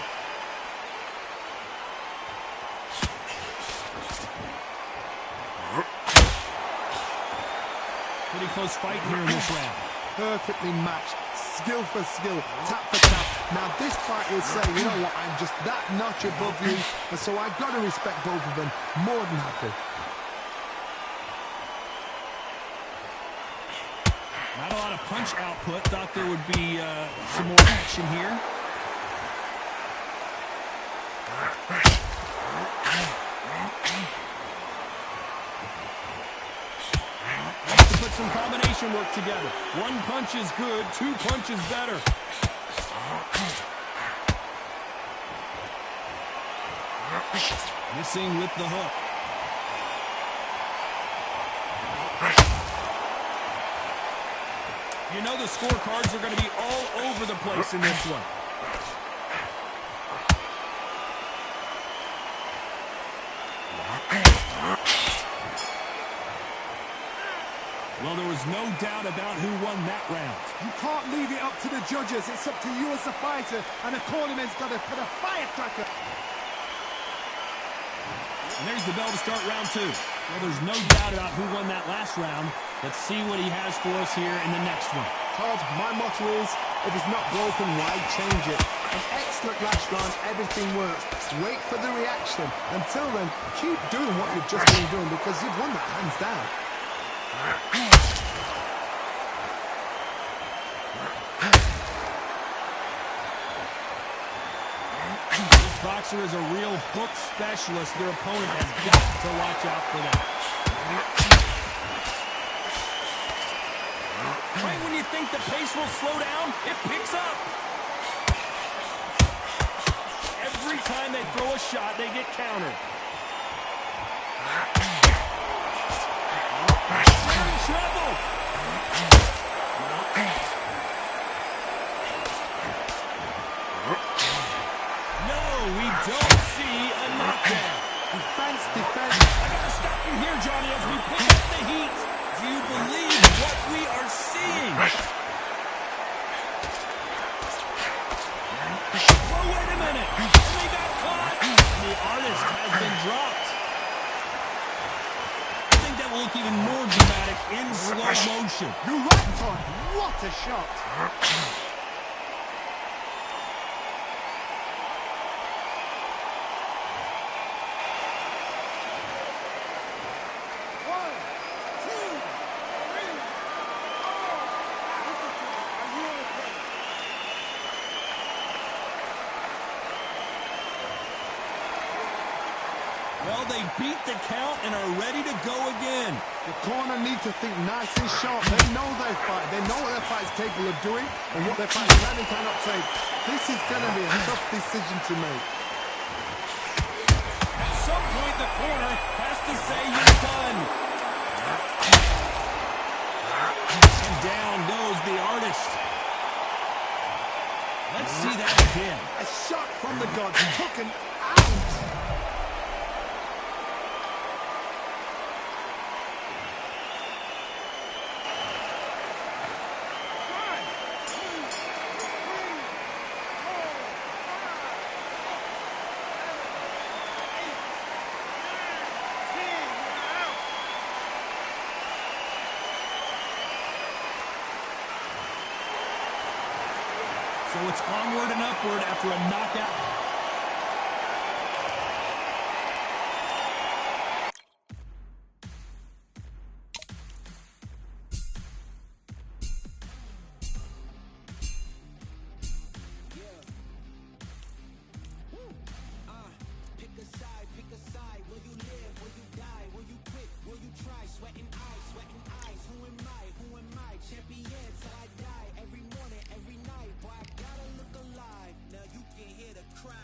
Pretty close fight here in this round. perfectly matched, skill for skill, tap for tap. Now this fight will say, you know what, I'm just that notch above you, and so I've got to respect both of them. More than happy. Not a lot of punch output. Thought there would be some more action here. Wants to put some combination work together. One punch is good, two punches better. Missing with the hook. You know the scorecards are going to be all over the place in this one. Well, there was no doubt about who won that round. You can't leave it up to the judges. It's up to you as the fighter, and the cornerman's got to put a firecracker. And there's the bell to start round two. Well, there's no doubt about who won that last round. Let's see what he has for us here in the next one. Todd, my motto is, if it's not broken, why change it? An excellent last round, everything works. Wait for the reaction. Until then, keep doing what you've just been doing, because you've won that hands down. This boxer is a real hook specialist. Their opponent has got to watch out for that. Right when you think the pace will slow down, it picks up. Every time they throw a shot, they get countered. They're in trouble. No, we don't see a knockdown. Defense, defense. I gotta stop you here, Johnny, as we pick up the heat. Do you believe what we are seeing? Oh, wait a minute. They got caught. The artist has been dropped. I think that will look even more dramatic in slow motion. You're right, Todd. What a shot. Well, they beat the count and are ready to go again. The corner need to think nice and sharp. They know their fight. They know what their fight's capable of doing and what their fight can and cannot take. This is going to be a tough decision to make. At some point, the corner has to say you're done. And down goes the artist. Let's see that again. A shot from the gods. Taken out. So it's onward and upward after a knockout. Pick a side. Will you live? Will you die? Will you quit? Will you try? Sweating eyes. Who am I? Champion till I die. Every morning, every night. Boy, I gotta look alive. Now you can hear the crowd.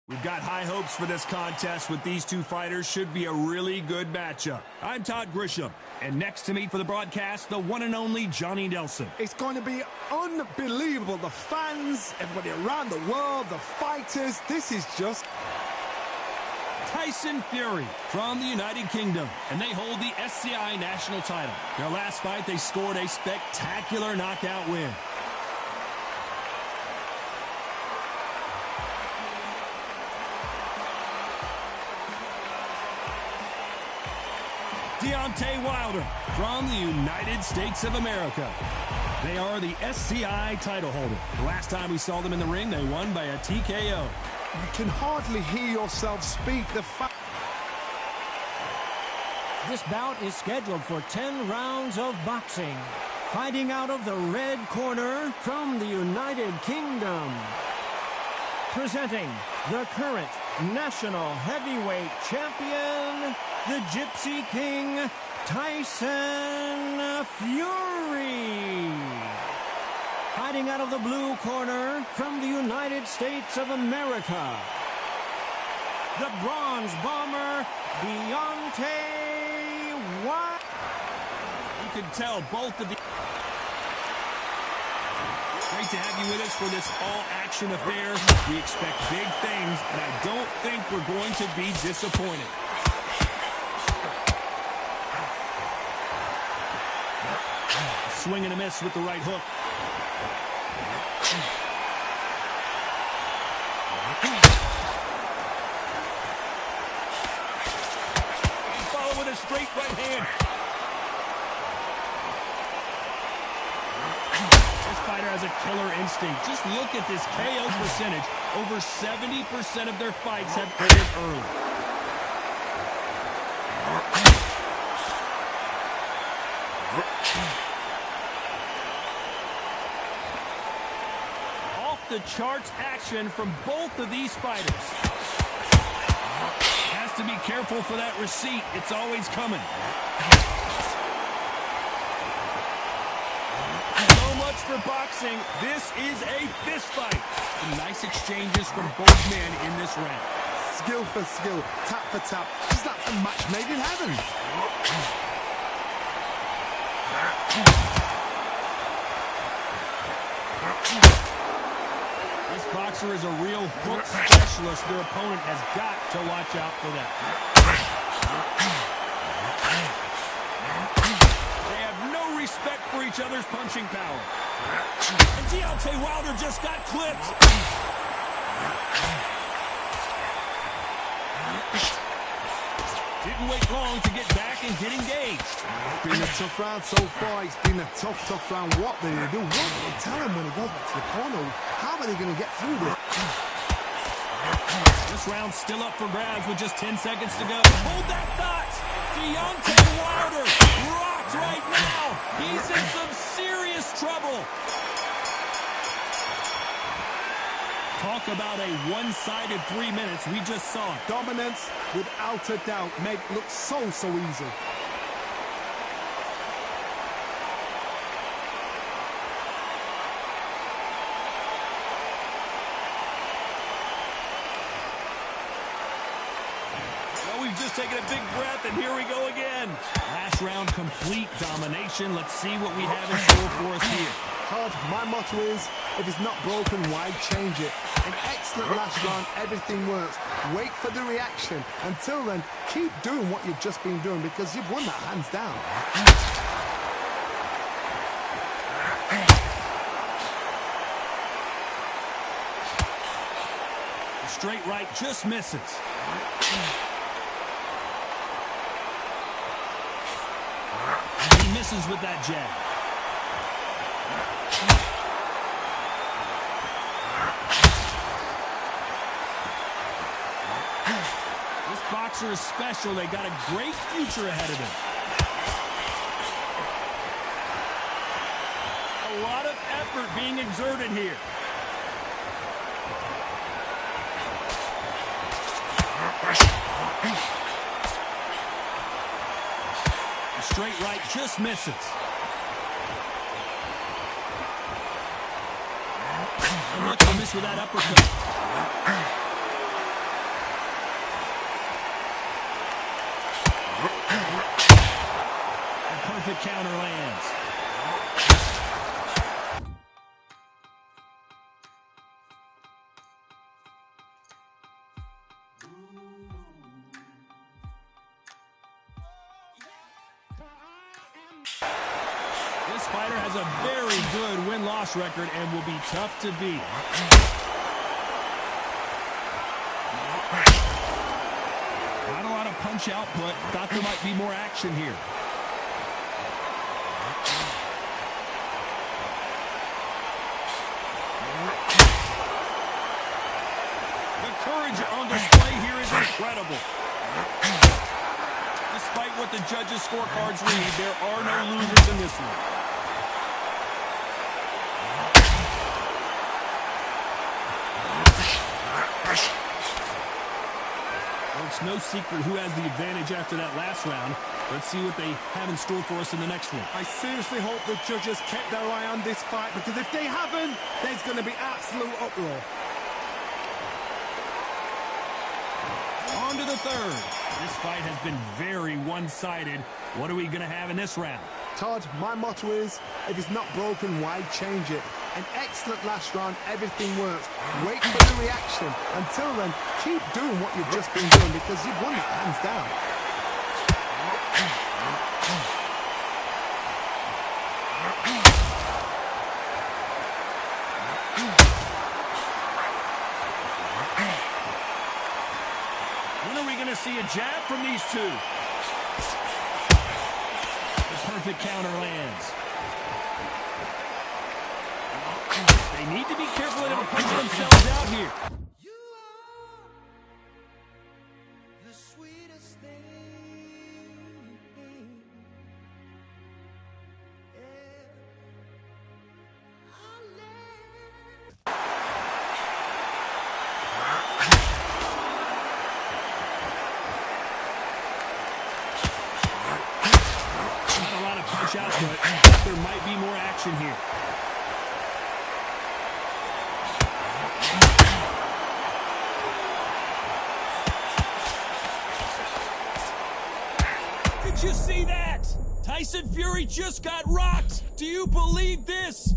We've got high hopes for this contest with these two fighters. Should be a really good matchup. I'm Todd Grisham, and next to me for the broadcast, the one and only Johnny Nelson. It's going to be unbelievable. The fans, everybody around the world, the fighters, this is just... Tyson Fury from the United Kingdom, and they hold the SCI national title. Their last fight, they scored a spectacular knockout win. Deontay Wilder from the United States of America. They are the SCI title holder. The last time we saw them in the ring, they won by a TKO. You can hardly hear yourself speak. This bout is scheduled for 10 rounds of boxing. Fighting out of the red corner from the United Kingdom. Presenting the current national heavyweight champion, the Gypsy King, Tyson Fury. Fighting out of the blue corner from the United States of America, the Bronze Bomber, Deontay Wilder. You can tell both of the... Great to have you with us for this all-action affair. We expect big things, and I don't think we're going to be disappointed. Swing and a miss with the right hook. Follow with a straight right hand. This fighter has a killer instinct. Just look at this KO percentage. Over 70% of their fights have ended early. The charts action from both of these fighters. Has to be careful for that receipt. It's always coming. So much for boxing. This is a fist fight. Nice exchanges from both men in this round. Skill for skill, tap for tap. It's like a match made in heaven. This boxer is a real hook specialist. Their opponent has got to watch out for that. They have no respect for each other's punching power. And Deontay Wilder just got clipped. Didn't wait long to get back and get engaged. It's been a tough round so far. It's been a tough round. What do they do? What do they tell him when he goes back to the corner? How are they going to get through this? This round's still up for grabs with just 10 seconds to go. Hold that thought. Deontay Wilder rocked right now. He's in some serious trouble. Talk about a one-sided 3 minutes. We just saw it. Dominance, without a doubt, made it look so easy. Well, we've just taken a big breath, and here we go again. Last round, complete domination. Let's see what we have in store for us here. Todd, my motto is, if it's not broken, why change it? An excellent last round, everything works. Wait for the reaction. Until then, keep doing what you've just been doing because you've won that hands down. The straight right just misses. He misses with that jab. This boxer is special. They got a great future ahead of him. A lot of effort being exerted here. The straight right just misses. And look, he missed with that uppercut. perfect counter lands. This fighter has a very good win-loss record and will be tough to beat. Not a lot of punch output. Thought there might be more action here. The courage on display here is incredible. Despite what the judges' scorecards read, there are no losers in this one. Well, it's no secret who has the advantage after that last round. Let's see what they have in store for us in the next one. I seriously hope the judges kept their eye on this fight, because if they haven't, there's going to be absolute uproar. On to the third. This fight has been very one-sided. What are we going to have in this round? Todd, my motto is, if it's not broken, why change it? An excellent last round, everything works. Wait for the reaction. Until then, keep doing what you've just been doing, because you've won it hands down. When are we going to see a jab from these two? The perfect counter lands. They need to be careful they don't punch themselves out here. You are the sweetest thing. Not a lot of punch output. There might be more action here. Did you see that? Tyson Fury just got rocked. Do you believe this?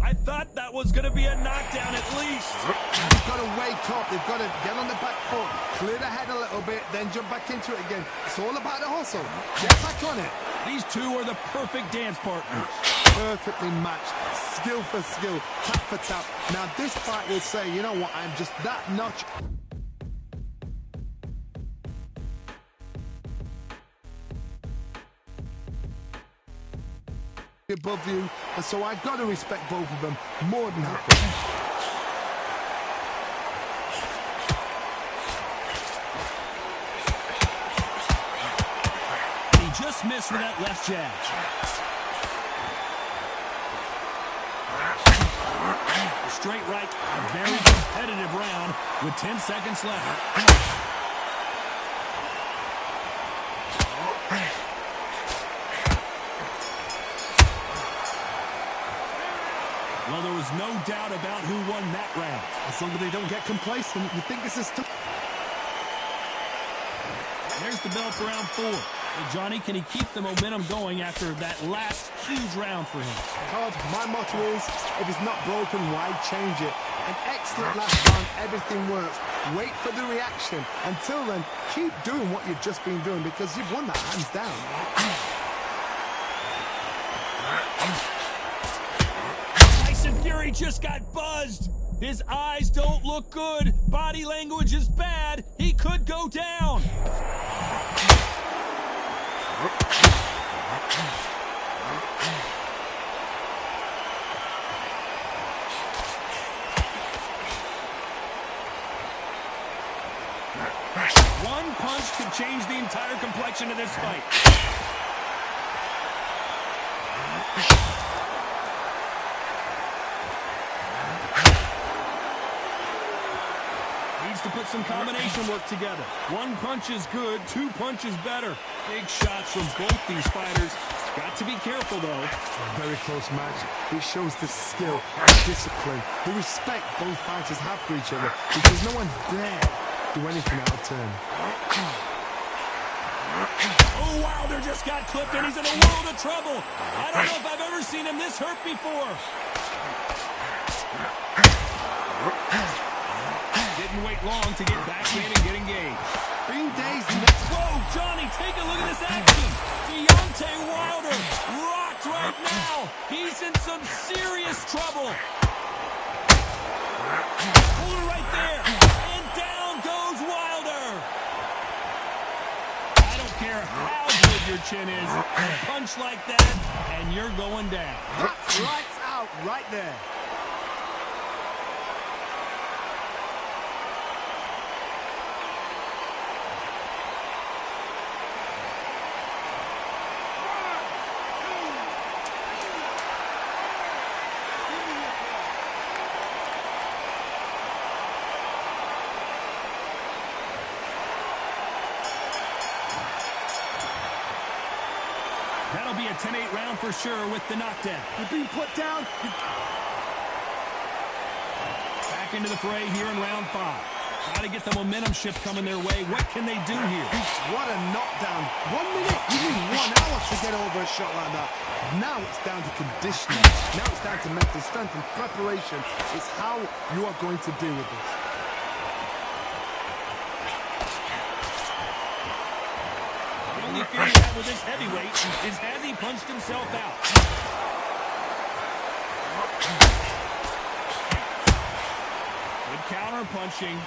I thought that was going to be a knockdown at least. They've got to wake up. They've got to get on the back foot, clear the head a little bit, then jump back into it again. It's all about the hustle. Get back on it. These two are the perfect dance partners. Perfectly matched, skill for skill, tap for tap. Now this fight will say, you know what, I'm just that notch above you, and so I've got to respect both of them more than happy. He just missed with that left jab. Straight right, a very competitive round with 10 seconds left. Well, there was no doubt about who won that round. As long as they don't get complacent, you think this is tough. There's the bell for round 4. Well, Johnny, can he keep the momentum going after that last huge round for him? Todd, my motto is, if it's not broken, why change it? An excellent last round, everything works. Wait for the reaction. Until then, keep doing what you've just been doing, because you've won that hands down. Fury just got buzzed. His eyes don't look good. Body language is bad. He could go down. One punch could change the entire complexion of this fight. To put some combination work together. One punch is good, 2 punches better. Big shots from both these fighters. Got to be careful, though. A very close match. It shows the skill, the discipline, the respect both fighters have for each other, because no one dare do anything out of turn. Oh, Wilder just got clipped, and he's in a world of trouble. I don't know if I've ever seen him this hurt before. Didn't wait long to get back in and get engaged. Being dazed. Whoa, Johnny, take a look at this action. Deontay Wilder rocked right now. He's in some serious trouble. Hold it right there. And down goes Wilder. I don't care how good your chin is. A punch like that, and you're going down. That's lights out right there. That'll be a 10-8 round for sure with the knockdown. You're being put down. Back into the fray here in round 5. Got to get the momentum shift coming their way. What can they do here? What a knockdown. 1 minute, you need 1 hour to get over a shot like that. Now it's down to conditioning. Now it's down to mental strength and preparation. It's how you are going to deal with this. The only fear you have with this heavyweight is has he punched himself out? Good counter punching.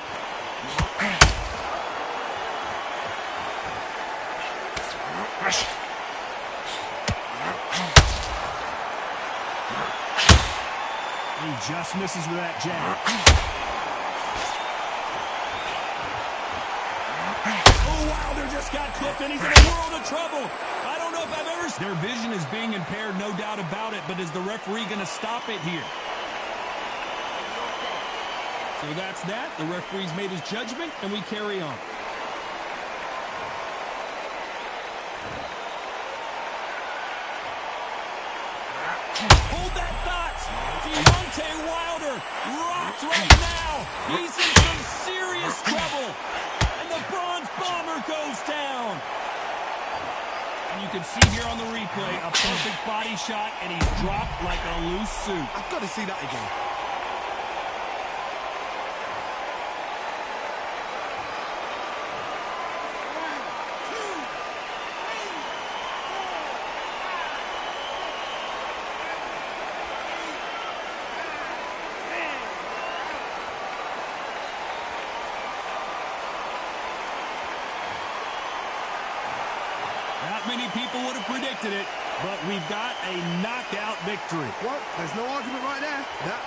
He just misses with that jab. Oh, Wilder just got clipped, and he's in a world of trouble. I don't know if I've ever... Their vision is being impaired, no doubt about it, but is the referee going to stop it here? So that's that. The referee's made his judgment, and we carry on. Hold that thought. Deontay Wilder rocked right now. He's in some serious trouble. And the Bronze Bomber goes down. And you can see here on the replay a perfect body shot, and he's dropped like a loose suit. I've got to see that again. Not many people would have predicted it, but we've got a knockout victory. Well, there's no argument right there. That